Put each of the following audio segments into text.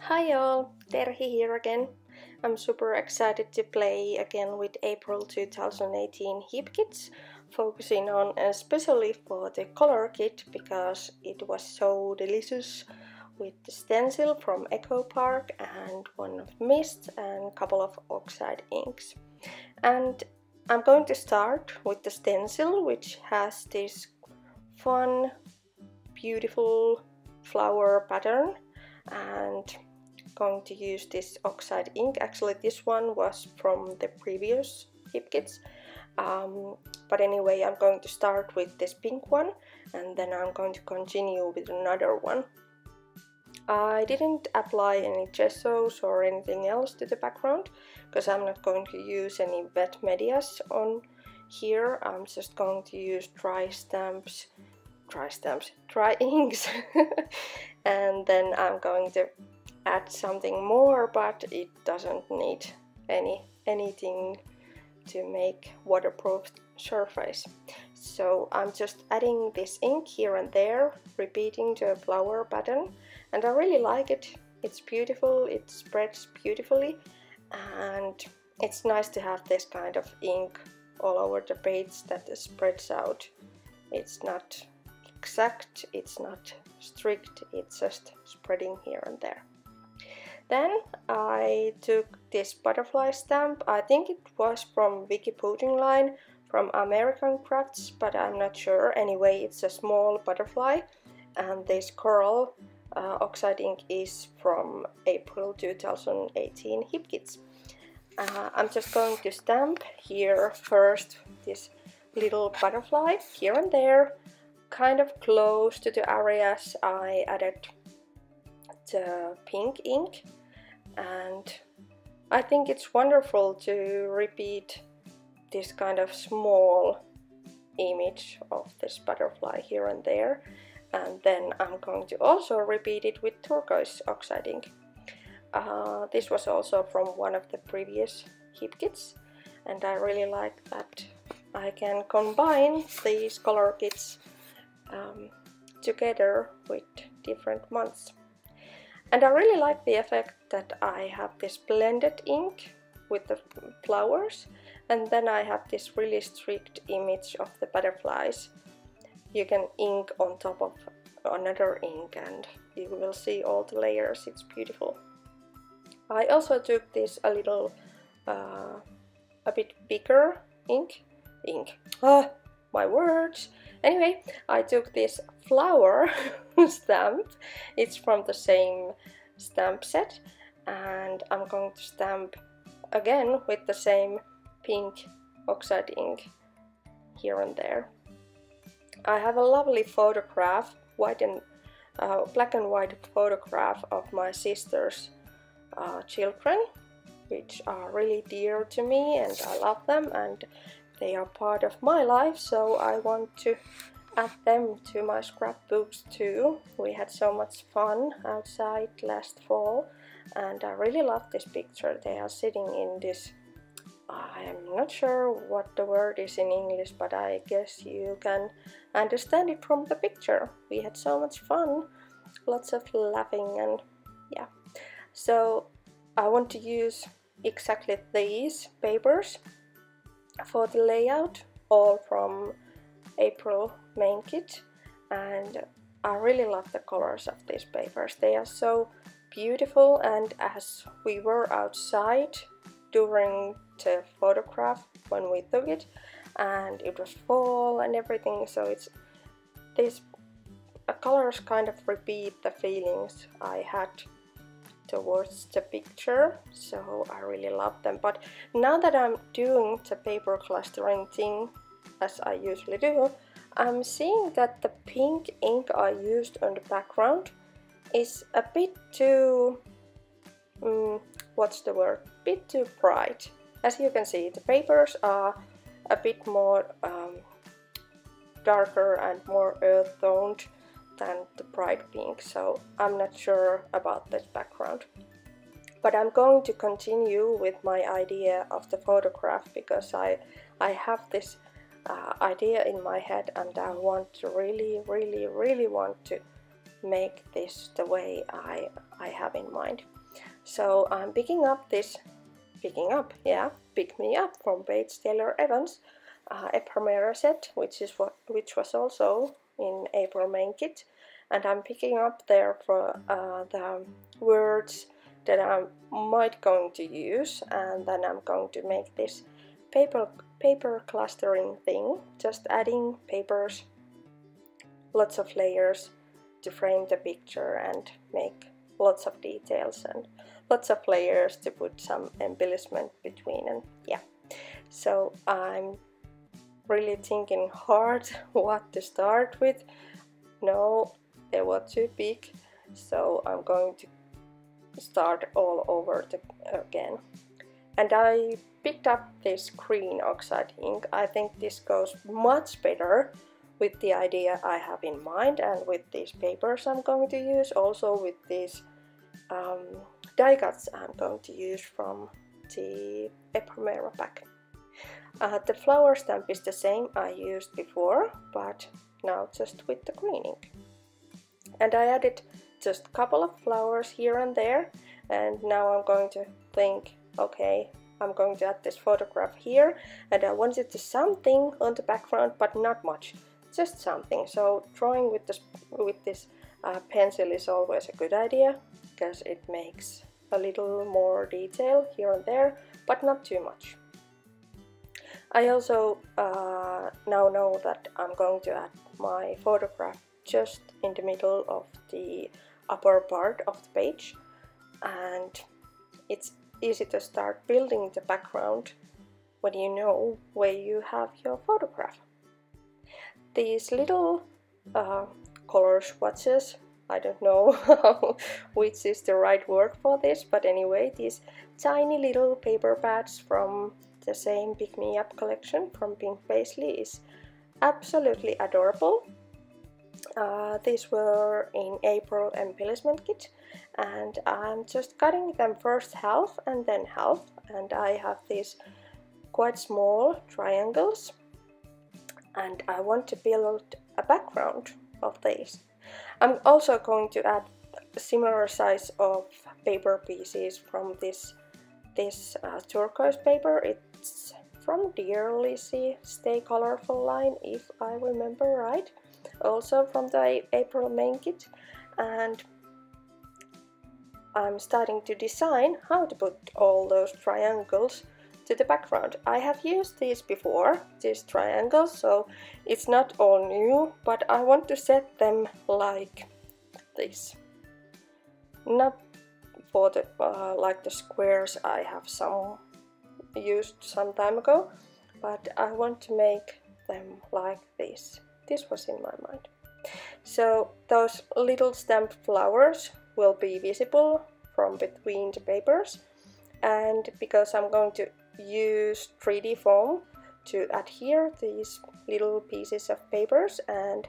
Hi all, Terhi here again. I'm super excited to play again with April 2018 Heap Kits, focusing on especially for the color kit because it was so delicious with the stencil from Echo Park and one of mist and a couple of oxide inks. And I'm going to start with the stencil, which has this fun, beautiful flower pattern, and going to use this oxide ink. Actually, this one was from the previous Heap Kits, but anyway, I'm going to start with this pink one and then I'm going to continue with another one. I didn't apply any gessos or anything else to the background because I'm not going to use any wet medias on here. I'm just going to use dry inks and then I'm going to add something more, but it doesn't need anything to make waterproof surface. So I'm just adding this ink here and there, repeating the flower pattern, and I really like it. It's beautiful, it spreads beautifully, and it's nice to have this kind of ink all over the page that spreads out. It's not exact, it's not strict, it's just spreading here and there. Then I took this butterfly stamp. I think it was from Vicky Pudding line from American Crafts, but I'm not sure. Anyway, it's a small butterfly, and this coral oxide ink is from April 2018 Heap Kits. I'm just going to stamp here first this little butterfly here and there, kind of close to the areas I added the pink ink, and I think it's wonderful to repeat this kind of small image of this butterfly here and there, and then I'm going to also repeat it with turquoise oxide ink. This was also from one of the previous Heap Kits, and I really like that I can combine these color kits together with different months. And I really like the effect that I have this blended ink with the flowers, and then I have this really strict image of the butterflies. You can ink on top of another ink and you will see all the layers. It's beautiful. I also took this a little, a bit bigger ink. My words! Anyway, I took this flower stamp. It's from the same stamp set, and I'm going to stamp again with the same pink oxide ink here and there. I have a lovely photograph, black and white photograph of my sister's children, which are really dear to me and I love them, and they are part of my life, so I want to add them to my scrapbooks too. We had so much fun outside last fall, and I really love this picture. They are sitting in this, I'm not sure what the word is in English, but I guess you can understand it from the picture. We had so much fun, lots of laughing, and yeah. So I want to use exactly these papers for the layout, all from April main kit, and I really love the colors of these papers. They are so beautiful, and as we were outside during the photograph when we took it, and it was fall and everything, so it's these colors kind of repeat the feelings I had towards the picture, so I really love them. But now that I'm doing the paper clustering thing as I usually do, I'm seeing that the pink ink I used on the background is a bit too, what's the word, bit too bright. As you can see, the papers are a bit more darker and more earth toned than the bright pink, so I'm not sure about this background. But I'm going to continue with my idea of the photograph because I have this idea in my head, and I want to really want to make this the way I have in mind. So I'm picking up this, pick me up from Bates Taylor Evans Ephemera set, which was also in April main kit, and I'm picking up there for the words that I might going to use, and then I'm going to make this paper clustering thing, just adding papers, lots of layers to frame the picture and make lots of details and lots of layers to put some embellishment between, and yeah. So I'm really thinking hard what to start with. No, they were too big, so I'm going to start all over again. And I picked up this green oxide ink. I think this goes much better with the idea I have in mind and with these papers I'm going to use, also with these die cuts I'm going to use from the Ephemera pack. The flower stamp is the same I used before, but now just with the green ink. And I added just a couple of flowers here and there, and now I'm going to think, okay, I'm going to add this photograph here, and I wanted to something on the background, but not much, just something. So drawing with this pencil is always a good idea, because it makes a little more detail here and there, but not too much. I also now know that I'm going to add my photograph just in the middle of the upper part of the page, and it's easy to start building the background when you know where you have your photograph. These little color swatches, I don't know which is the right word for this, but anyway, these tiny little paper pads from the same Pick Me Up collection from Pink Paisley is absolutely adorable. These were in April embellishment kit, and I'm just cutting them first half and then half, and I have these quite small triangles, and I want to build a background of these. I'm also going to add a similar size of paper pieces from this turquoise paper. It's from Dear Lizzie Stay Colorful line, if I remember right, also from the April main kit, and I'm starting to design how to put all those triangles to the background. I have used these before, these triangles, so it's not all new, but I want to set them like this. Not for the like the squares I have used some time ago, but I want to make them like this. This was in my mind. So those little stamped flowers will be visible from between the papers, and because I'm going to use 3D foam to adhere these little pieces of papers and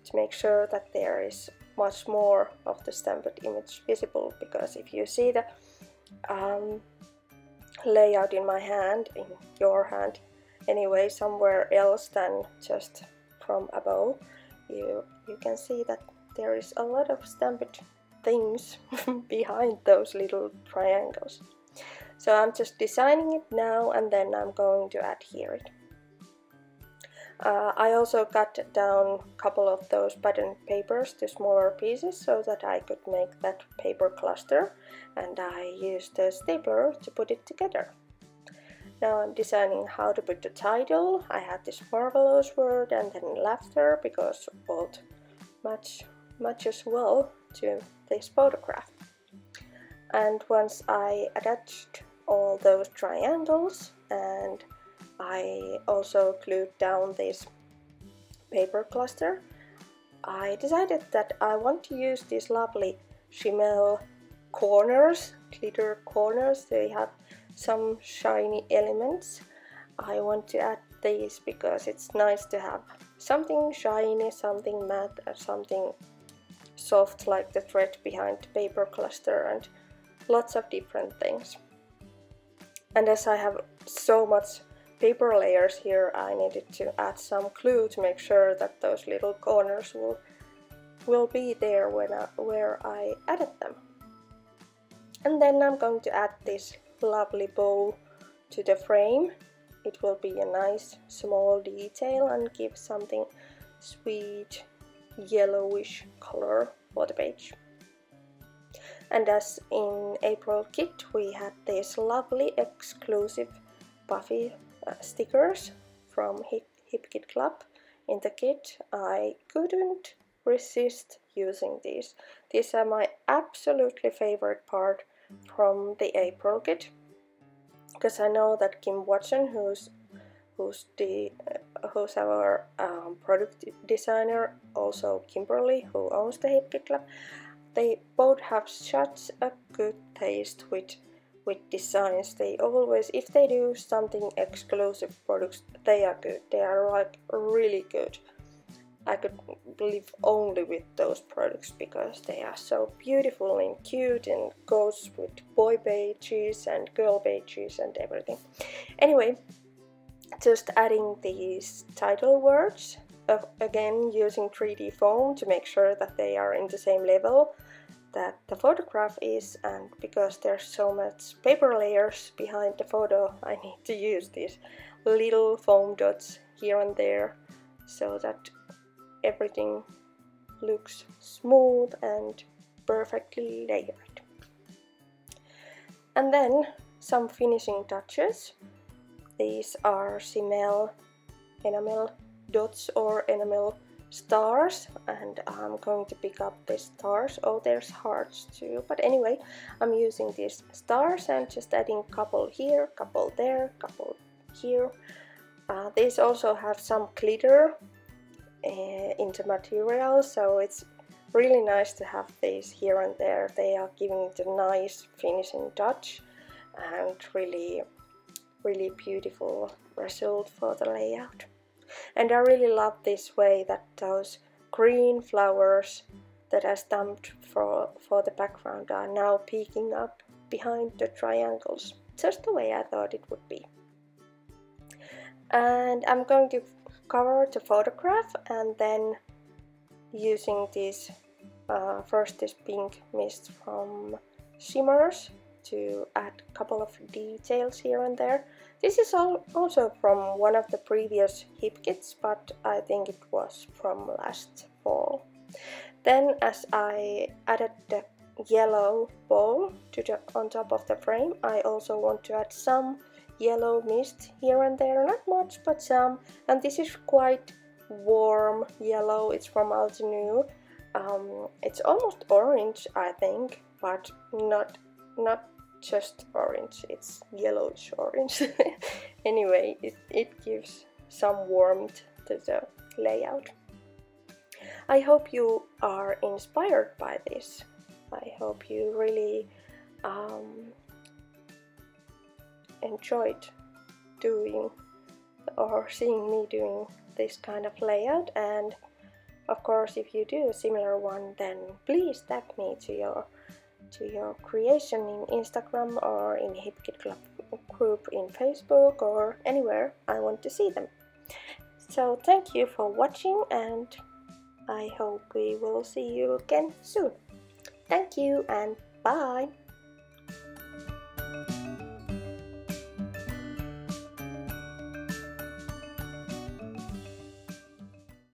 to make sure that there is much more of the stamped image visible, because if you see the layout in my hand, in your hand anyway, somewhere else than just from above, you can see that there is a lot of stamped things behind those little triangles. So I'm just designing it now, and then I'm going to adhere it. I also cut down a couple of those pattern papers to smaller pieces so that I could make that paper cluster, and I used a stapler to put it together. Now I'm designing how to put the title. I had this marvelous word and then laughter, because both matches well to this photograph. And once I attached all those triangles, and I also glued down this paper cluster, I decided that I want to use these lovely Shimel corners, glitter corners. They have some shiny elements. I want to add these because it's nice to have something shiny, something matte, and something soft like the thread behind the paper cluster, and lots of different things. And as I have so much paper layers here, I needed to add some glue to make sure that those little corners will will be there where I added them. And then I'm going to add this lovely bow to the frame. It will be a nice small detail and give something sweet yellowish color for the page. And as in April kit, we had these lovely exclusive puffy stickers from Hip Kit Club in the kit. I couldn't resist using these. These are my absolutely favorite part from the April kit, because I know that Kim Watson, who's our product designer, also Kimberly, who owns the Hip Kit Club, they both have such a good taste with designs. They always, if they do something exclusive products, they are good. They are like really good. I could live only with those products because they are so beautiful and cute and goes with boy pages and girl pages and everything. Anyway, just adding these title words, again using 3D foam to make sure that they are in the same level that the photograph is, and because there's so much paper layers behind the photo, I need to use these little foam dots here and there so that everything looks smooth and perfectly layered. And then some finishing touches. These are Simmel enamel dots or enamel stars, and I'm going to pick up the stars. Oh, there's hearts too, but anyway, I'm using these stars and just adding a couple here, couple there, couple here. These also have some glitter in the material, so it's really nice to have these here and there. They are giving it a nice finishing touch and really beautiful result for the layout. And I really love this way that those green flowers that I stamped for the background are now peeking up behind the triangles, just the way I thought it would be. And I'm going to cover the photograph, and then using this first this pink mist from Shimmers to add a couple of details here and there. This is also from one of the previous hip kits, but I think it was from last fall. Then, as I added the yellow bow on top of the frame, I also want to add some yellow mist here and there, not much but some, and this is quite warm yellow. It's from Altenew. It's almost orange, I think, but not just orange, it's yellowish orange. Anyway, it gives some warmth to the layout. I hope you are inspired by this. I hope you really enjoyed doing or seeing me doing this kind of layout, and of course if you do a similar one, then please tag me to your creation in Instagram or in Hip Kit Club group in Facebook or anywhere. I want to see them. So thank you for watching, and I hope we will see you again soon. Thank you and bye!